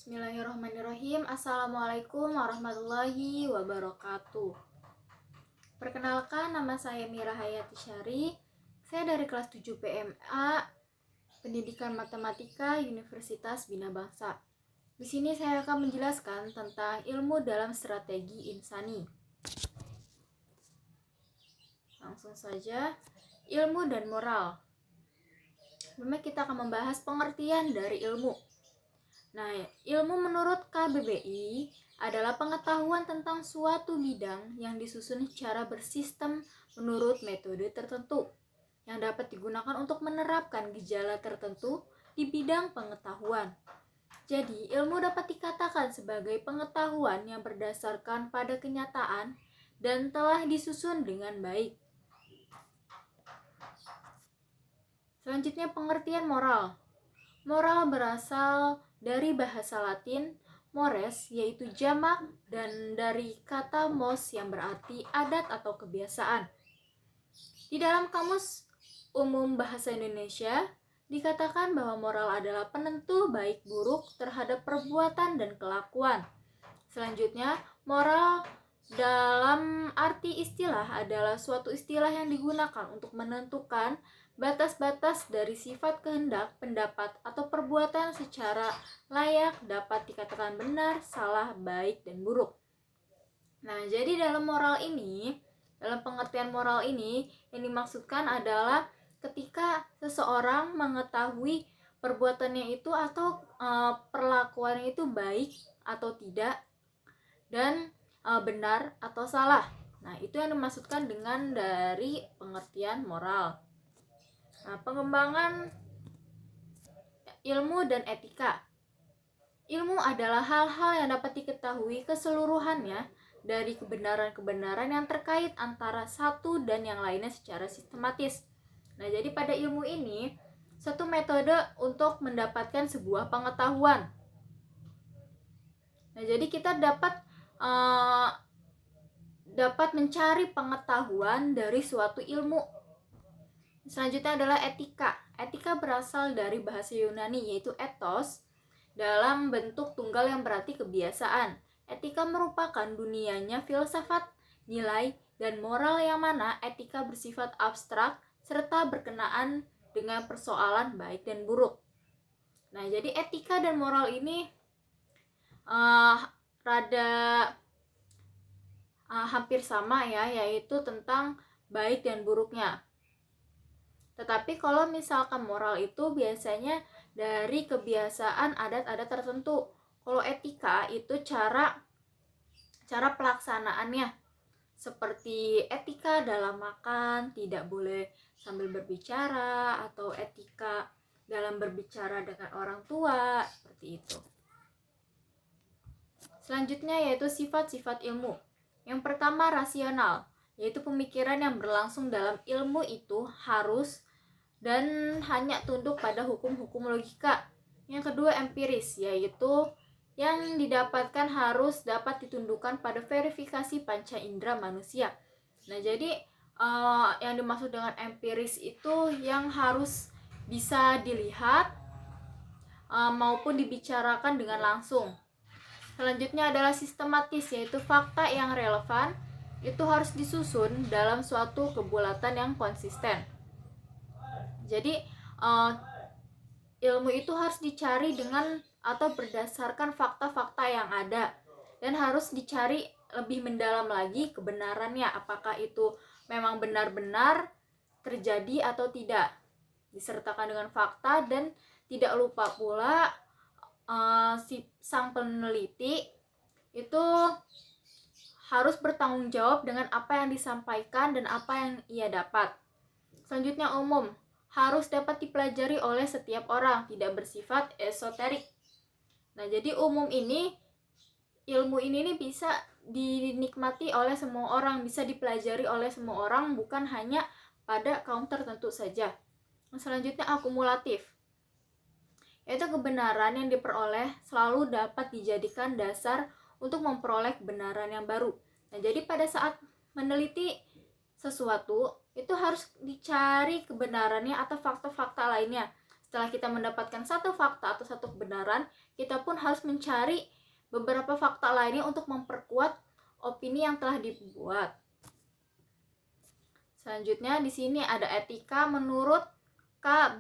Bismillahirrahmanirrahim. Assalamualaikum warahmatullahi wabarakatuh. Perkenalkan, nama saya Mira Hayati Syari. Saya dari kelas 7 PMA Pendidikan Matematika Universitas Bina Bangsa. Di sini saya akan menjelaskan tentang ilmu dalam strategi insani. Langsung saja, ilmu dan moral. Sebelumnya kita akan membahas pengertian dari ilmu. Nah, ilmu menurut KBBI adalah pengetahuan tentang suatu bidang yang disusun secara bersistem menurut metode tertentu yang dapat digunakan untuk menerapkan gejala tertentu di bidang pengetahuan. Jadi, ilmu dapat dikatakan sebagai pengetahuan yang berdasarkan pada kenyataan dan telah disusun dengan baik. Selanjutnya, pengertian moral. Moral berasal dari bahasa Latin mores, yaitu jamak, dan dari kata mos yang berarti adat atau kebiasaan. Di dalam Kamus Umum Bahasa Indonesia dikatakan bahwa moral adalah penentu baik buruk terhadap perbuatan dan kelakuan. Selanjutnya, moral dalam arti istilah adalah suatu istilah yang digunakan untuk menentukan batas-batas dari sifat kehendak, pendapat, atau perbuatan secara layak dapat dikatakan benar, salah, baik, dan buruk. Nah, jadi dalam pengertian moral ini, yang dimaksudkan adalah ketika seseorang mengetahui perbuatannya itu atau perlakuannya itu baik atau tidak, dan benar atau salah. Nah, itu yang dimaksudkan dengan dari pengertian moral. Nah, pengembangan ilmu dan etika. Ilmu adalah hal-hal yang dapat diketahui keseluruhannya dari kebenaran-kebenaran yang terkait antara satu dan yang lainnya secara sistematis. Nah, jadi pada ilmu ini, satu metode untuk mendapatkan sebuah pengetahuan. Nah, jadi kita dapat mencari pengetahuan dari suatu ilmu. Selanjutnya adalah etika. Etika berasal dari bahasa Yunani, yaitu ethos, dalam bentuk tunggal yang berarti kebiasaan. Etika merupakan dunianya filsafat, nilai, dan moral yang mana etika bersifat abstrak serta berkenaan dengan persoalan baik dan buruk. Nah, jadi etika dan moral ini hampir sama ya, yaitu tentang baik dan buruknya. Tetapi kalau misalkan moral itu biasanya dari kebiasaan adat-adat tertentu. Kalau etika itu cara pelaksanaannya. Seperti etika dalam makan, tidak boleh sambil berbicara, atau etika dalam berbicara dengan orang tua, seperti itu. Selanjutnya yaitu sifat-sifat ilmu. Yang pertama, rasional, yaitu pemikiran yang berlangsung dalam ilmu itu harus dan hanya tunduk pada hukum-hukum logika. Yang kedua, empiris, yaitu yang didapatkan harus dapat ditundukkan pada verifikasi panca indera manusia. Nah, jadi yang dimaksud dengan empiris itu yang harus bisa dilihat maupun dibicarakan dengan langsung. Selanjutnya adalah sistematis, yaitu fakta yang relevan itu harus disusun dalam suatu kebulatan yang konsisten. Jadi ilmu itu harus dicari dengan atau berdasarkan fakta-fakta yang ada, dan harus dicari lebih mendalam lagi kebenarannya, apakah itu memang benar-benar terjadi atau tidak, disertakan dengan fakta. Dan tidak lupa pula sang peneliti itu harus bertanggung jawab dengan apa yang disampaikan dan apa yang ia dapat. Selanjutnya, umum, harus dapat dipelajari oleh setiap orang, tidak bersifat esoterik. Nah, jadi umum ini, ilmu ini bisa dinikmati oleh semua orang, bisa dipelajari oleh semua orang, bukan hanya pada kaum tertentu saja. Selanjutnya, akumulatif, yaitu kebenaran yang diperoleh selalu dapat dijadikan dasar untuk memperoleh kebenaran yang baru. Nah, jadi pada saat meneliti sesuatu itu harus dicari kebenarannya atau fakta-fakta lainnya Setelah kita mendapatkan satu fakta atau satu kebenaran, kita pun harus mencari beberapa fakta lainnya untuk memperkuat opini yang telah dibuat. Selanjutnya di sini ada etika. Menurut K.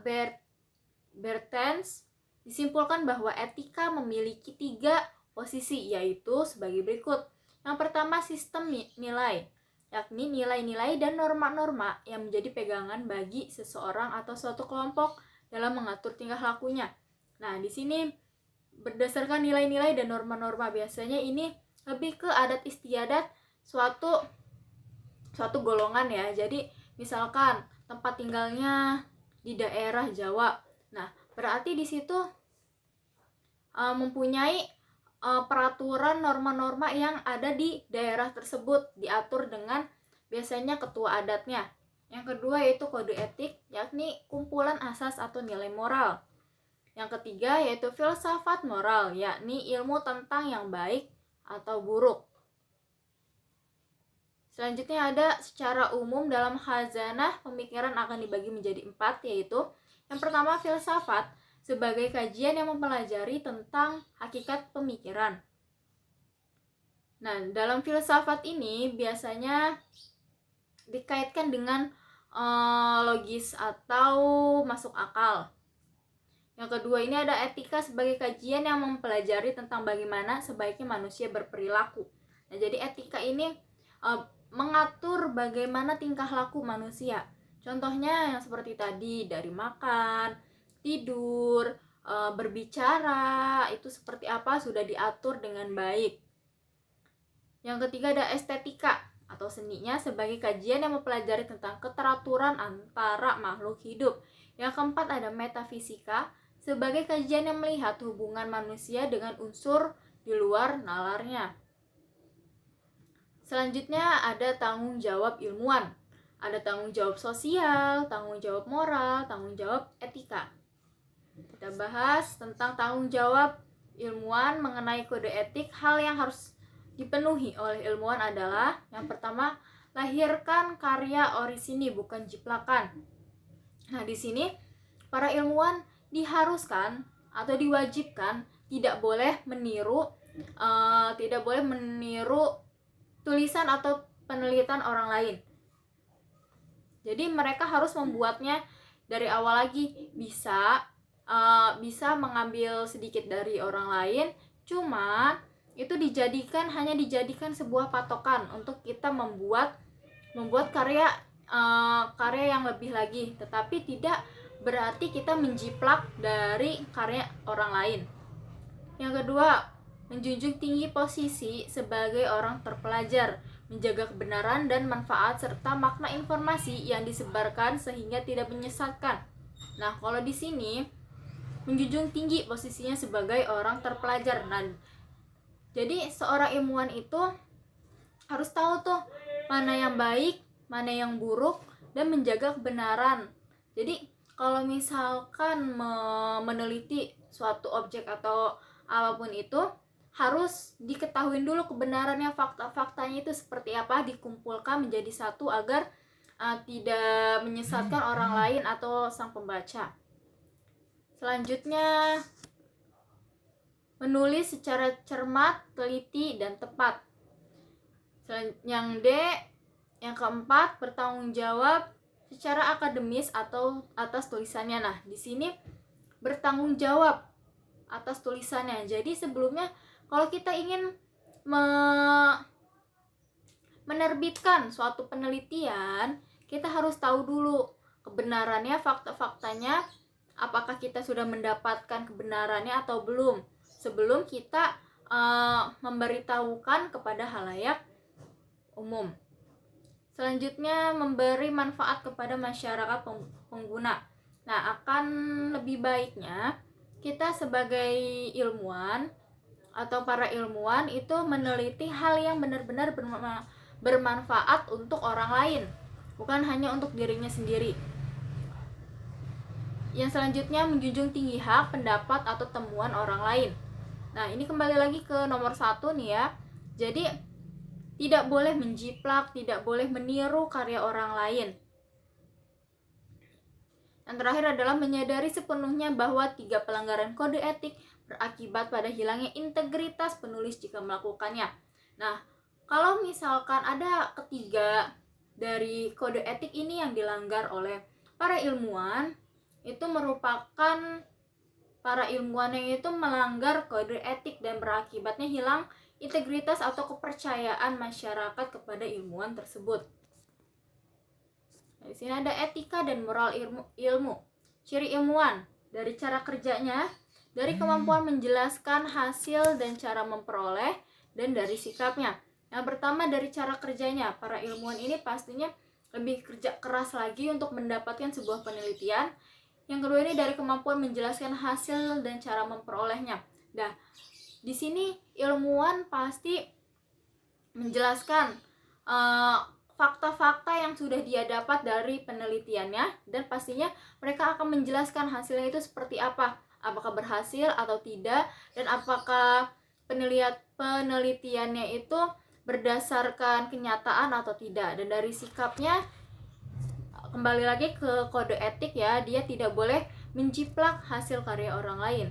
Bertens, disimpulkan bahwa etika memiliki 3 posisi, yaitu sebagai berikut. Yang pertama, sistem nilai, yakni nilai-nilai dan norma-norma yang menjadi pegangan bagi seseorang atau suatu kelompok dalam mengatur tingkah lakunya. Nah, di sini berdasarkan nilai-nilai dan norma-norma, biasanya ini lebih ke adat istiadat suatu golongan ya. Jadi misalkan tempat tinggalnya di daerah Jawa. Nah, berarti di situ mempunyai peraturan norma-norma yang ada di daerah tersebut, diatur dengan biasanya ketua adatnya. Yang kedua yaitu kode etik, yakni kumpulan asas atau nilai moral. Yang ketiga yaitu filsafat moral, yakni ilmu tentang yang baik atau buruk. Selanjutnya ada secara umum dalam khazanah pemikiran akan dibagi menjadi 4, yaitu yang pertama filsafat sebagai kajian yang mempelajari tentang hakikat pemikiran. Nah, dalam filsafat ini biasanya dikaitkan dengan logis atau masuk akal. Yang kedua ini ada etika sebagai kajian yang mempelajari tentang bagaimana sebaiknya manusia berperilaku. Nah, jadi etika ini mengatur bagaimana tingkah laku manusia. Contohnya yang seperti tadi, dari makan, tidur, berbicara, itu seperti apa sudah diatur dengan baik. Yang ketiga ada estetika atau seninya sebagai kajian yang mempelajari tentang keteraturan antara makhluk hidup. Yang keempat ada metafisika sebagai kajian yang melihat hubungan manusia dengan unsur di luar nalarnya. Selanjutnya ada tanggung jawab ilmuwan. Ada tanggung jawab sosial, tanggung jawab moral, tanggung jawab etika. Kita bahas tentang tanggung jawab ilmuwan mengenai kode etik. Hal yang harus dipenuhi oleh ilmuwan adalah yang pertama, lahirkan karya orisini bukan jiplakan. Nah, di sini para ilmuwan diharuskan atau diwajibkan tidak boleh meniru tulisan atau penelitian orang lain. Jadi mereka harus membuatnya dari awal lagi. Bisa mengambil sedikit dari orang lain, cuma itu hanya dijadikan sebuah patokan untuk kita membuat karya yang lebih lagi, tetapi tidak berarti kita menjiplak dari karya orang lain. Yang kedua, menjunjung tinggi posisi sebagai orang terpelajar, menjaga kebenaran dan manfaat serta makna informasi yang disebarkan sehingga tidak menyesatkan. Nah, kalau di sini menjunjung tinggi posisinya sebagai orang terpelajar. Nah, jadi seorang ilmuwan itu harus tahu tuh mana yang baik, mana yang buruk, dan menjaga kebenaran. Jadi kalau misalkan meneliti suatu objek atau apapun itu, harus diketahui dulu kebenarannya, fakta-faktanya itu seperti apa, dikumpulkan menjadi satu agar tidak menyesatkan orang lain atau sang pembaca. Selanjutnya, menulis secara cermat, teliti, dan tepat. Yang D, yang keempat, bertanggung jawab secara akademis atau atas tulisannya. Nah, di sini bertanggung jawab atas tulisannya. Jadi sebelumnya kalau kita ingin menerbitkan suatu penelitian, kita harus tahu dulu kebenarannya, fakta-faktanya, apakah kita sudah mendapatkan kebenarannya atau belum, sebelum kita memberitahukan kepada halayak umum. Selanjutnya, memberi manfaat kepada masyarakat pengguna. Nah, akan lebih baiknya kita sebagai ilmuwan atau para ilmuwan itu meneliti hal yang benar-benar bermanfaat untuk orang lain, bukan hanya untuk dirinya sendiri. Yang selanjutnya, menjunjung tinggi hak, pendapat, atau temuan orang lain. Nah, ini kembali lagi ke nomor 1 nih ya. Jadi tidak boleh menjiplak, tidak boleh meniru karya orang lain. Yang terakhir adalah menyadari sepenuhnya bahwa 3 pelanggaran kode etik berakibat pada hilangnya integritas penulis jika melakukannya. Nah, kalau misalkan ada ketiga dari kode etik ini yang dilanggar oleh para ilmuwan, itu merupakan para ilmuwan yang itu melanggar kode etik dan berakibatnya hilang integritas atau kepercayaan masyarakat kepada ilmuwan tersebut. Nah, di sini ada etika dan moral ilmu. Ciri ilmuwan dari cara kerjanya, dari kemampuan menjelaskan hasil dan cara memperoleh, dan dari sikapnya. Yang pertama dari cara kerjanya, para ilmuwan ini pastinya lebih kerja keras lagi untuk mendapatkan sebuah penelitian. Yang kedua ini dari kemampuan menjelaskan hasil dan cara memperolehnya. Nah, di sini ilmuwan pasti menjelaskan fakta-fakta yang sudah dia dapat dari penelitiannya, dan pastinya mereka akan menjelaskan hasilnya itu seperti apa, apakah berhasil atau tidak, dan apakah penelitiannya itu berdasarkan kenyataan atau tidak. Dan dari sikapnya, kembali lagi ke kode etik ya, dia tidak boleh menjiplak hasil karya orang lain.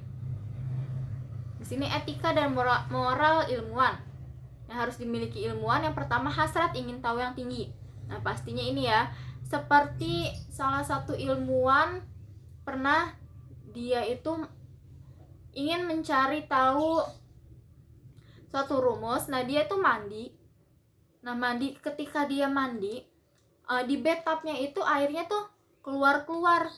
Di sini etika dan moral ilmuwan yang harus dimiliki ilmuwan. Yang pertama, hasrat ingin tahu yang tinggi. Nah, pastinya ini ya, seperti salah satu ilmuwan pernah dia itu ingin mencari tahu suatu rumus. Nah, dia itu mandi. Nah, ketika dia mandi, di bathtubnya itu airnya tuh keluar-keluar.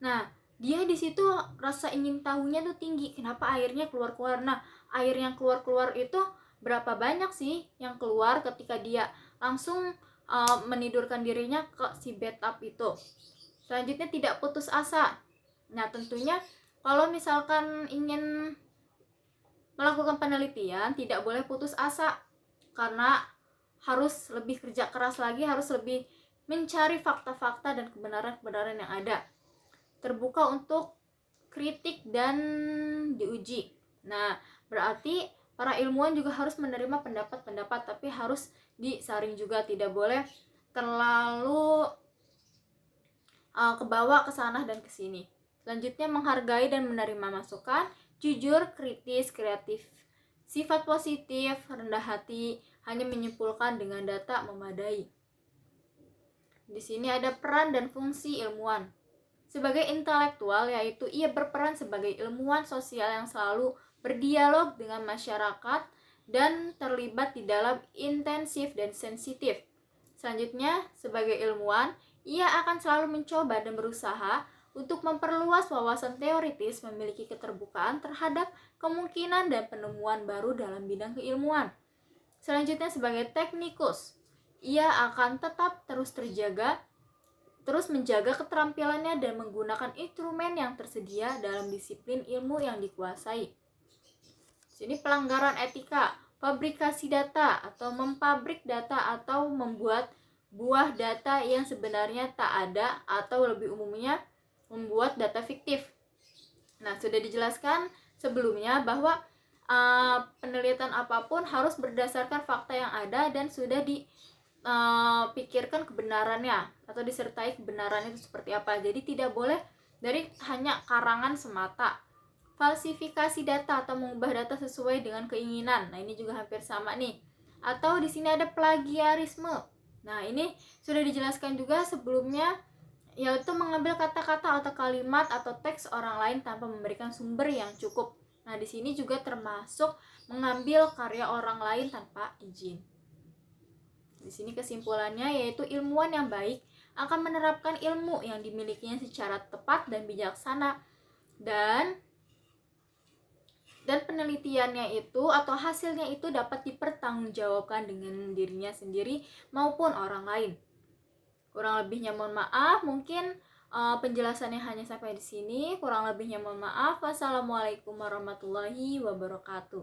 Nah, dia di situ rasa ingin tahunya tuh tinggi, kenapa airnya keluar-keluar. Nah, air yang keluar-keluar itu berapa banyak sih yang keluar ketika dia langsung menidurkan dirinya ke si bathtub itu. Selanjutnya, tidak putus asa. Nah, tentunya kalau misalkan ingin melakukan penelitian, tidak boleh putus asa, karena harus lebih kerja keras lagi, harus lebih mencari fakta-fakta dan kebenaran-kebenaran yang ada. Terbuka untuk kritik dan diuji. Nah, berarti para ilmuwan juga harus menerima pendapat-pendapat, tapi harus disaring juga, tidak boleh terlalu kebawa ke sana dan ke sini. Selanjutnya, menghargai dan menerima masukan, jujur, kritis, kreatif, sifat positif, rendah hati, hanya menyimpulkan dengan data memadai. Di sini ada peran dan fungsi ilmuwan. Sebagai intelektual, yaitu ia berperan sebagai ilmuwan sosial yang selalu berdialog dengan masyarakat dan terlibat di dalam intensif dan sensitif. Selanjutnya, sebagai ilmuwan, ia akan selalu mencoba dan berusaha untuk memperluas wawasan teoritis, memiliki keterbukaan terhadap kemungkinan dan penemuan baru dalam bidang keilmuan. Selanjutnya, sebagai teknikus, ia akan tetap terus menjaga keterampilannya dan menggunakan instrumen yang tersedia dalam disiplin ilmu yang dikuasai. Sini pelanggaran etika, fabrikasi data atau mempabrik data atau membuat buah data yang sebenarnya tak ada, atau lebih umumnya membuat data fiktif. Nah, sudah dijelaskan sebelumnya bahwa penelitian apapun harus berdasarkan fakta yang ada dan sudah dipikirkan kebenarannya atau disertai kebenaran itu seperti apa. Jadi tidak boleh dari hanya karangan semata. Falsifikasi data atau mengubah data sesuai dengan keinginan. Nah, ini juga hampir sama nih. Atau di sini ada plagiarisme. Nah, ini sudah dijelaskan juga sebelumnya, yaitu mengambil kata-kata atau kalimat atau teks orang lain tanpa memberikan sumber yang cukup. Nah, di sini juga termasuk mengambil karya orang lain tanpa izin. Di sini kesimpulannya yaitu ilmuwan yang baik akan menerapkan ilmu yang dimilikinya secara tepat dan bijaksana, dan penelitiannya itu atau hasilnya itu dapat dipertanggungjawabkan dengan dirinya sendiri maupun orang lain. Kurang lebihnya mohon maaf, mungkin penjelasannya hanya sampai di sini. Kurang lebihnya mohon maaf. Wassalamualaikum warahmatullahi wabarakatuh.